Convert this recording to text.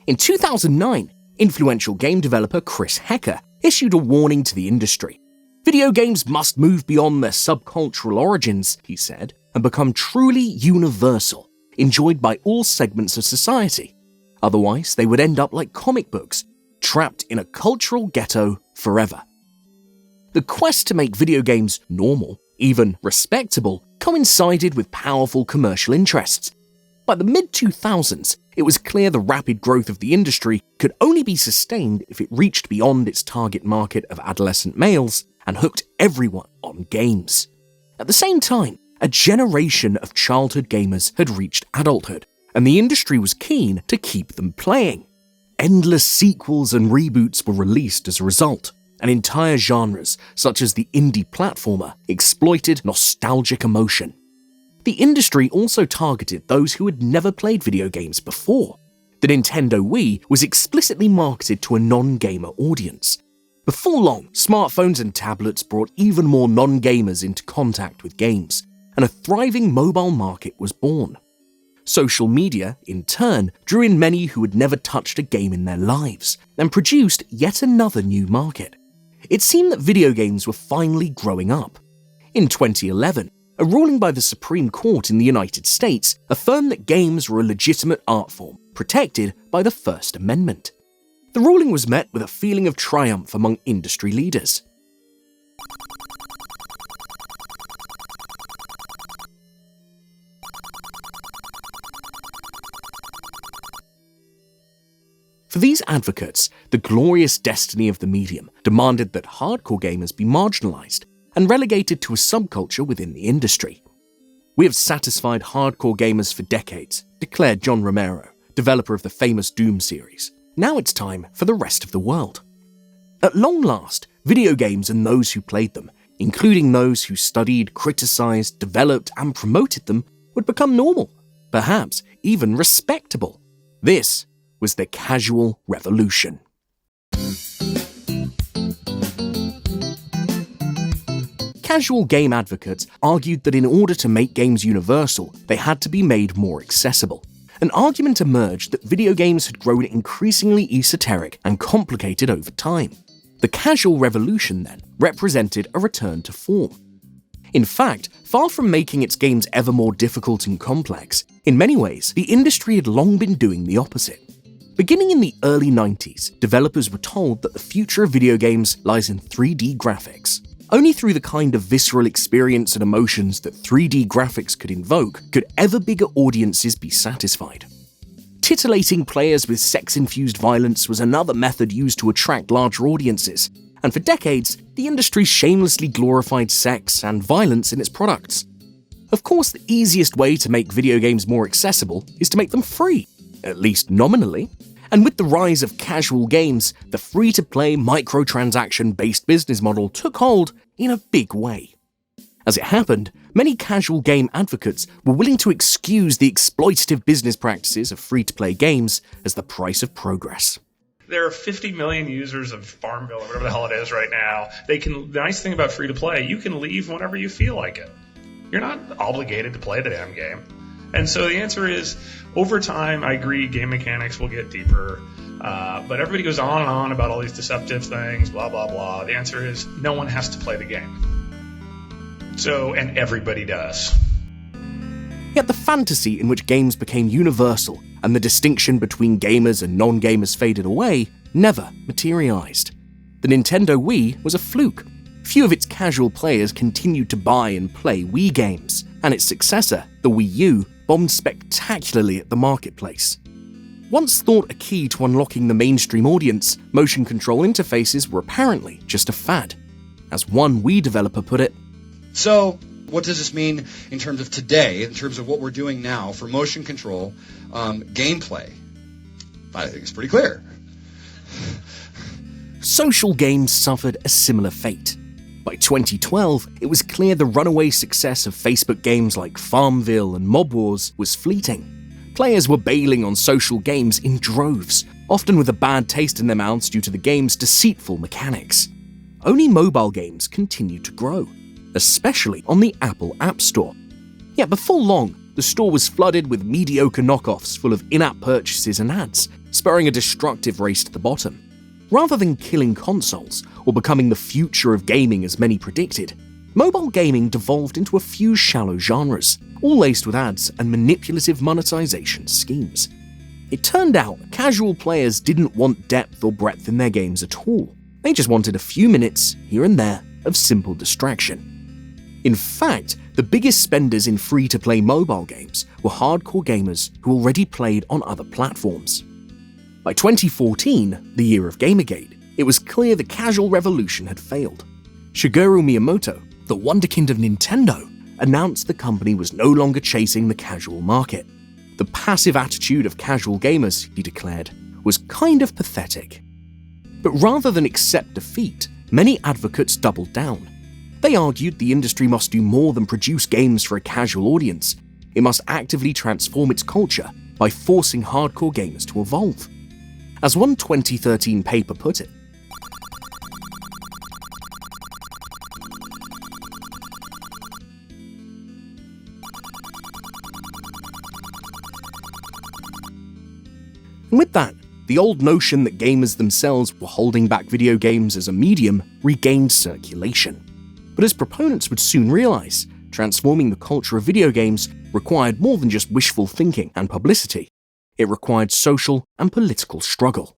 In 2009, influential game developer Chris Hecker issued a warning to the industry. Video games must move beyond their subcultural origins, he said, and become truly universal, enjoyed by all segments of society. Otherwise, they would end up like comic books, trapped in a cultural ghetto forever. The quest to make video games normal, even respectable, coincided with powerful commercial interests. By the mid-2000s, it was clear the rapid growth of the industry could only be sustained if it reached beyond its target market of adolescent males and hooked everyone on games. At the same time, a generation of childhood gamers had reached adulthood, and the industry was keen to keep them playing. Endless sequels and reboots were released as a result, and entire genres, such as the indie platformer, exploited nostalgic emotion. The industry also targeted those who had never played video games before. The Nintendo Wii was explicitly marketed to a non-gamer audience. Before long, smartphones and tablets brought even more non-gamers into contact with games, and a thriving mobile market was born. Social media, in turn, drew in many who had never touched a game in their lives, and produced yet another new market. It seemed that video games were finally growing up. In 2011, a ruling by the Supreme Court in the United States affirmed that games were a legitimate art form, protected by the First Amendment. The ruling was met with a feeling of triumph among industry leaders. For these advocates, the glorious destiny of the medium demanded that hardcore gamers be marginalized and relegated to a subculture within the industry. "We have satisfied hardcore gamers for decades," declared John Romero, developer of the famous Doom series. "Now it's time for the rest of the world." At long last, video games and those who played them, including those who studied, criticized, developed, and promoted them, would become normal, perhaps even respectable. This was the casual revolution. Casual game advocates argued that in order to make games universal, they had to be made more accessible. An argument emerged that video games had grown increasingly esoteric and complicated over time. The casual revolution, then, represented a return to form. In fact, far from making its games ever more difficult and complex, in many ways, the industry had long been doing the opposite. Beginning in the early 90s, developers were told that the future of video games lies in 3D graphics. Only through the kind of visceral experience and emotions that 3D graphics could invoke could ever bigger audiences be satisfied. Titillating players with sex-infused violence was another method used to attract larger audiences, and for decades, the industry shamelessly glorified sex and violence in its products. Of course, the easiest way to make video games more accessible is to make them free, at least nominally. And with the rise of casual games, the free-to-play microtransaction-based business model took hold in a big way. As it happened, many casual game advocates were willing to excuse the exploitative business practices of free-to-play games as the price of progress. There are 50 million users of Farmville, or whatever the hell it is right now. The nice thing about free-to-play, you can leave whenever you feel like it. You're not obligated to play the damn game. And so the answer is, over time, I agree, game mechanics will get deeper, but everybody goes on and on about all these deceptive things, blah, blah, blah. The answer is, no one has to play the game. So, and everybody does. Yet the fantasy in which games became universal and the distinction between gamers and non-gamers faded away never materialized. The Nintendo Wii was a fluke. Few of its casual players continued to buy and play Wii games, and its successor, the Wii U, bombed spectacularly at the marketplace. Once thought a key to unlocking the mainstream audience, motion control interfaces were apparently just a fad. As one Wii developer put it, "So, what does this mean in terms of today, in terms of what we're doing now for motion control gameplay? I think it's pretty clear." Social games suffered a similar fate. By 2012, it was clear the runaway success of Facebook games like Farmville and Mob Wars was fleeting. Players were bailing on social games in droves, often with a bad taste in their mouths due to the game's deceitful mechanics. Only mobile games continued to grow, especially on the Apple App Store. Yet before long, the store was flooded with mediocre knockoffs full of in-app purchases and ads, spurring a destructive race to the bottom. Rather than killing consoles or becoming the future of gaming as many predicted, mobile gaming devolved into a few shallow genres, all laced with ads and manipulative monetization schemes. It turned out casual players didn't want depth or breadth in their games at all. They just wanted a few minutes, here and there, of simple distraction. In fact, the biggest spenders in free-to-play mobile games were hardcore gamers who already played on other platforms. By 2014, the year of Gamergate, it was clear the casual revolution had failed. Shigeru Miyamoto, the wonderkind of Nintendo, announced the company was no longer chasing the casual market. The passive attitude of casual gamers, he declared, was kind of pathetic. But rather than accept defeat, many advocates doubled down. They argued the industry must do more than produce games for a casual audience. It must actively transform its culture by forcing hardcore gamers to evolve. As one 2013 paper put it, and with that, the old notion that gamers themselves were holding back video games as a medium regained circulation. But as proponents would soon realize, transforming the culture of video games required more than just wishful thinking and publicity. It required social and political struggle.